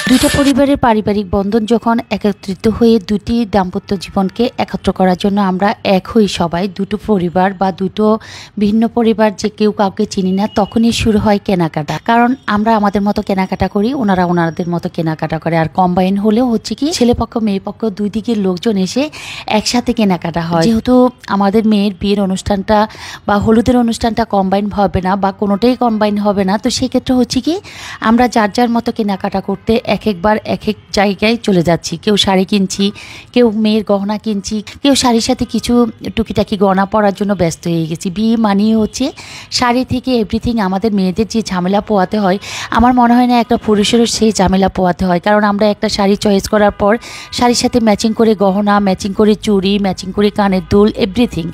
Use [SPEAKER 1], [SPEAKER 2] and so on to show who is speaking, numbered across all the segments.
[SPEAKER 1] দুইটা পরিবারের পারিবারিক বন্ধন যখন একত্রিত হয়ে দুটি দাম্পত্য জীবনকে একত্র করার জন্য আমরা এক হই সবাই, দুটো পরিবার বা দুটো ভিন্ন পরিবার যে কেউ কাউকে চিনি না, তখনই শুরু হয় কেনাকাটা। কারণ আমরা আমাদের মতো কেনাকাটা করি, ওনারা ওনাদের মতো কেনাকাটা করে। আর কম্বাইন হলেও হচ্ছে কি ছেলে পক্ষ মেয়ে পক্ষ দুই দিকের লোকজন এসে একসাথে কেনাকাটা হয়। যেহেতু আমাদের মেয়ের বিয়ের অনুষ্ঠানটা বা হলুদের অনুষ্ঠানটা কম্বাইন হবে না বা কোনোটাই কম্বাইন হবে না, তো সেক্ষেত্রে হচ্ছে কি আমরা যার যার মতো কেনাকাটা করতে এক একবার এক এক জায়গায় চলে যাচ্ছি। কেউ শাড়ি কিনছি, কেউ মেয়ের গহনা কিনছি, কেউ শাড়ির সাথে কিছু টুকিটাকি গহনা পরার জন্য ব্যস্ত হয়ে গেছি। বিয়ে মানিয়ে হচ্ছে শাড়ি থেকে এভরিথিং। আমাদের মেয়েদের যে ঝামেলা পোয়াতে হয়, আমার মনে হয় না একটা পুরুষেরও সেই ঝামেলা পোয়াতে হয়। কারণ আমরা একটা শাড়ি চয়েস করার পর শাড়ির সাথে ম্যাচিং করে গহনা, ম্যাচিং করে চুড়ি, ম্যাচিং করে কানের দুল, এভরিথিং।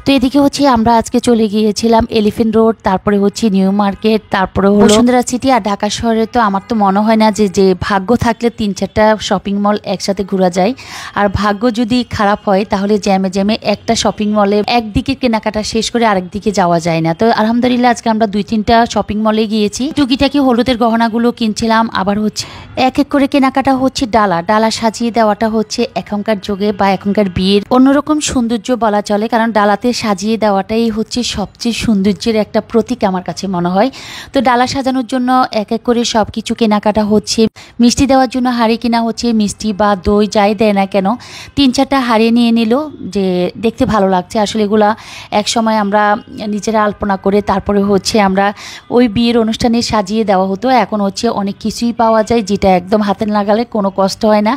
[SPEAKER 1] তো এদিকে হচ্ছে আমরা আজকে চলে গিয়েছিলাম এলিফেন্ট রোড, তারপরে হচ্ছে নিউ মার্কেট, তারপরে বসুন্ধরা সিটি। আর ঢাকা শহরে তো আমার তো মনে হয় না যে ভাগ্য থাকলে 3-4টা শপিং মল একসাথে ঘোরা যায়। আর ভাগ্য যদি খারাপ হয় তাহলে জ্যামে জ্যামে একটা শপিং মলে একদিকে কেনাকাটা শেষ করে আরেক দিকে যাওয়া যায় না। তো আলহামদুলিল্লাহ আজকে আমরা 2-3টা শপিং মলে গিয়েছি, টুকিটাকি হলুদের গহনাগুলো কিনছিলাম। আবার হচ্ছে এক এক করে কেনাকাটা হচ্ছে। ডালা সাজিয়ে দেওয়াটা হচ্ছে এখনকার যুগে বা এখনকার বিয়ের অন্যরকম সৌন্দর্য বলা চলে। কারণ ডালাতে সাজিয়ে দেওয়াটাই হচ্ছে সবচেয়ে সৌন্দর্যের একটা প্রতীক আমার কাছে মনে হয়। তো ডালা সাজানোর জন্য এক এক করে সব কিছু কেনাকাটা হচ্ছে। মিষ্টি দেওয়ার জন্য হাঁড়ি কেনা হচ্ছে, মিষ্টি বা দই যাই দেয় না কেন 3-4টা হাঁড়ি নিয়ে নিল, যে দেখতে ভালো লাগছে। আসলে এগুলা এক সময় আমরা নিজেরা আলপনা করে তারপরে হচ্ছে আমরা ওই বিয়ের অনুষ্ঠানে সাজিয়ে দেওয়া হতো। এখন হচ্ছে অনেক কিছুই পাওয়া যায় যেটা একদম হাতে লাগালে কোনো কষ্ট হয় না।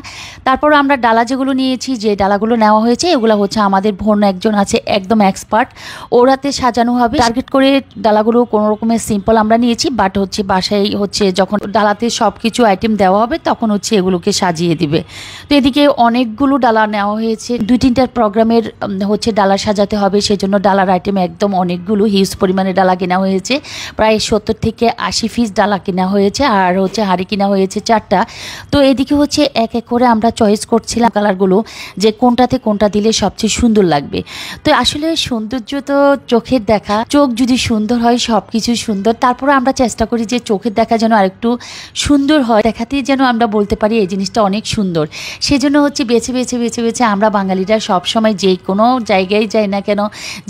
[SPEAKER 1] তারপর আমরা ডালা যেগুলো নিয়েছি, যে ডালাগুলো নেওয়া হয়েছে, এগুলো হচ্ছে আমাদের বোন একজন আছে একদম এক্সপার্ট, ওরাতে সাজানো হবে। টার্গেট করে ডালাগুলো কোনো রকমের সিম্পল আমরা নিয়েছি, বাট হচ্ছে বাসায় হচ্ছে যখন ডালাতে সব কিছু আইটেম দেওয়া হবে তখন হচ্ছে এগুলোকে সাজিয়ে দিবে। তো এদিকে অনেকগুলো ডালা নেওয়া হয়েছে, 2-3টার প্রোগ্রামের হচ্ছে ডালা সাজাতে হবে, সেজন্য ডালার আইটেম একদম অনেকগুলো হিউজ পরিমাণে ডালা কেনা হয়েছে। প্রায় 70 থেকে 80 পিস ডালা কেনা হয়েছে। আর হচ্ছে হাঁড়ি কেনা হয়েছে 4টা। তো এদিকে হচ্ছে এক এক করে আমরা চয়েস করছিলাম কালারগুলো, যে কোনটাতে কোনটা দিলে সবচেয়ে সুন্দর লাগবে। তো আসলে সৌন্দর্য তো চোখের দেখা, চোখ যদি সুন্দর হয় সব কিছু সুন্দর। তারপরে আমরা চেষ্টা করি যে চোখের দেখা যেন আরেকটু সুন্দর হয়, দেখাতেই যেন আমরা বলতে পারি এই জিনিসটা অনেক সুন্দর। সেজন্য হচ্ছে বেছে বেছে বেছে বেছে আমরা বাঙালিরা সবসময় যে কোনো জায়গায় যাই না কেন,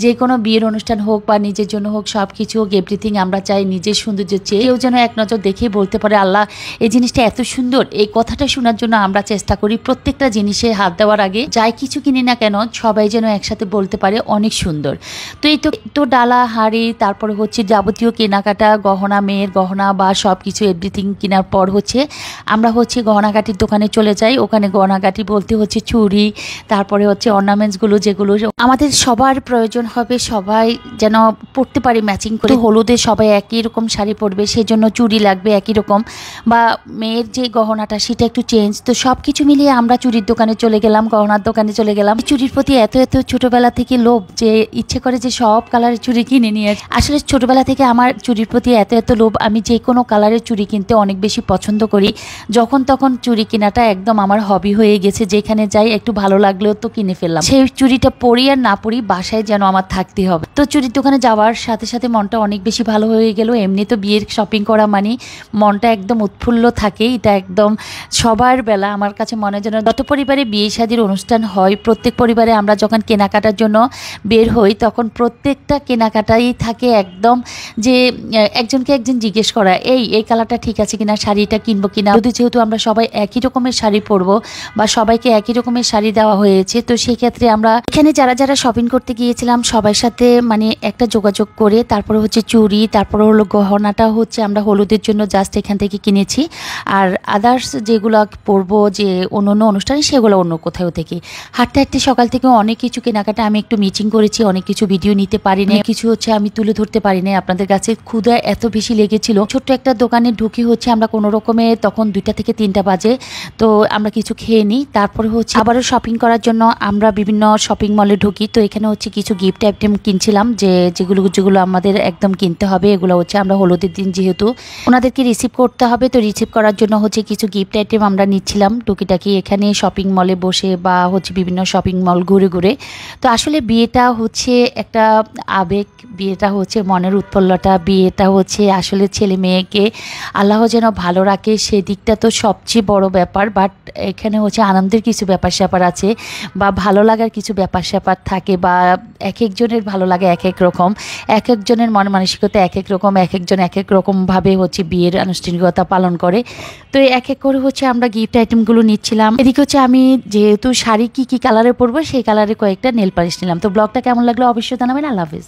[SPEAKER 1] যে কোনো বিয়ের অনুষ্ঠান হোক বা নিজের জন্য হোক, সব কিছু হোক, এভরিথিং আমরা চাই নিজের সৌন্দর্য চেয়ে কেউ যেন এক নজর দেখেই বলতে পারে আল্লাহ এই জিনিসটা এত সুন্দর। এই কথাটা শোনার জন্য আমরা চেষ্টা করি প্রত্যেকটা জিনিসে হাত দেওয়ার আগে যাই কিছু কিনি না কেন সবাই যেন একসাথে বলতে পারে অনেক সুন্দর। তো এই তো ডালা, হাঁড়ি, তারপরে হচ্ছে যাবতীয় কেনাকাটা, গহনা, মেয়ের গহনা বা সব কিছু এভরিথিং কেনার পর হচ্ছে আমরা হচ্ছে গহনাগাটির দোকানে চলে যাই। ওখানে গহনাগাটি বলতে হচ্ছে চুড়ি, তারপরে হচ্ছে অর্নামেন্টসগুলো যেগুলো আমাদের সবার প্রয়োজন হবে, সবাই যেন পরতে পারে ম্যাচিং করে। হলুদে সবাই একই রকম শাড়ি পরবে, সেজন্য চুড়ি লাগবে একই রকম, বা মেয়ের যে গহনাটা সেটা একটু চেঞ্জ। তো সব কিছু মিলিয়ে আমরা চুড়ির দোকানে চলে গেলাম, গহনার দোকানে চলে গেলাম। চুড়ির প্রতি এত এত ছোটবেলা থেকে লোভ যে ইচ্ছে করে যে সব কালারের চুড়ি কিনে নিয়ে। আসলে ছোটবেলা থেকে আমার চুড়ির প্রতি এত এত লোভ, আমি যে কোনো কালারের চুড়ি কিনতে অনেক বেশি পছন্দ করি। যখন তখন চুড়ি কেনাটা একদম আমার হবি হয়ে গেছে। যেখানে যাই একটু ভালো লাগলেও তো কিনে ফেললাম। সেই চুড়িটা পরি আর না পরি বাসায় যেন আমার থাকতে হবে। তো চুড়ির দোকানে যাওয়ার সাথে সাথে মনটা অনেক বেশি ভালো হয়ে গেল। এমনি তো বিয়ের শপিং করা মানে মনটা একদম উৎফুল্ল থাকে, এটা একদম সবার বেলা। আমার কাছে মনে হয় যেন যত পরিবারে বিয়ে শাদীর অনুষ্ঠান হয়, প্রত্যেক পরিবারে আমরা যখন কেনাকাটার জন্য বের হই তখন প্রত্যেকটা কেনাকাটাই থাকে একদম যে একজনকে একজন জিজ্ঞেস করা এই কালারটা ঠিক আছে কিনা, শাড়িটা কিনবো কিনা। যদি যেহেতু আমরা সবাই একই রকমের শাড়ি পরবো বা সবাইকে একই রকমের শাড়ি দেওয়া হয়েছে, তো সেই ক্ষেত্রে আমরা এখানে যারা যারা শপিং করতে গিয়েছিলাম সবার সাথে মানে একটা যোগাযোগ করে তারপরে হচ্ছে চুড়ি, তারপরে হলো গহনাটা হচ্ছে আমরা হলুদের জন্য জাস্ট এখান থেকে কিনেছি। আর আদার্স যেগুলো পরবো যে অন্য অন্য অনুষ্ঠানে সেগুলো অন্য কোথাও থেকে। হাঁটতে হাঁটতে সকাল থেকে অনেক কিছু কেনাকাটা আমি একটু মিচিং করেছি, অনেক কিছু ভিডিও নিতে পারিনি, কিছু হচ্ছে আমি তুলে ধরতে পারিনি আপনাদের কাছে। ক্ষুধা এত বেশি লেগেছিল, ছোট্ট একটা দোকানে ঢুকি হচ্ছে আমরা কোনো রকমে, তখন 2টা থেকে 3টা বাজে, তো আমরা কিছু খেয়ে নিই। তারপরে হচ্ছে আবারও শপিং করার জন্য আমরা বিভিন্ন শপিং মলে ঢুকি। তো এখানে হচ্ছে কিছু গিফট আইটেম কিনছিলাম, যেগুলো আমাদের একদম কিনতে হবে। এগুলো হচ্ছে আমরা হলুদের দিন যেহেতু ওনাদেরকে রিসিভ করতে হবে, তো রিসিভ করার জন্য হচ্ছে কিছু গিফট আইটেম আমরা নিচ্ছিলাম টুকিটাকি এখানে শপিং মলে বসে বা হচ্ছে বিভিন্ন শপিং মল ঘুরে ঘুরে। তো আসলে বিয়েটা হচ্ছে একটা আবেগ, বিয়েটা হচ্ছে মনের উৎফুল্লতা, বিয়েটা হচ্ছে আসলে ছেলে মেয়েকে আল্লাহ যেন ভালো রাখে সেদিক দিকটা তো সবচেয়ে বড় ব্যাপার, বাট এখানে হচ্ছে আনন্দের কিছু ব্যাপার স্যাপার আছে বা ভালো লাগার কিছু ব্যাপার স্যাপার থাকে, বা এক একজনের ভালো লাগে এক এক রকম, এক একজনের মন মানসিকতা এক এক রকম, এক একজন এক এক রকমভাবে হচ্ছে বিয়ের আনুষ্ঠানিকতা পালন করে। তো এক এক করে হচ্ছে আমরা গিফট আইটেমগুলো নিচ্ছিলাম। এদিকে হচ্ছে আমি যেহেতু শাড়ি কী কী কালারে পরবো সেই কালারে কয়েকটা নেল পালিশ নিলাম। তো ব্লগটা কেমন লাগলো অবশ্যই জানাবেন। আল্লাহ হাফিজ।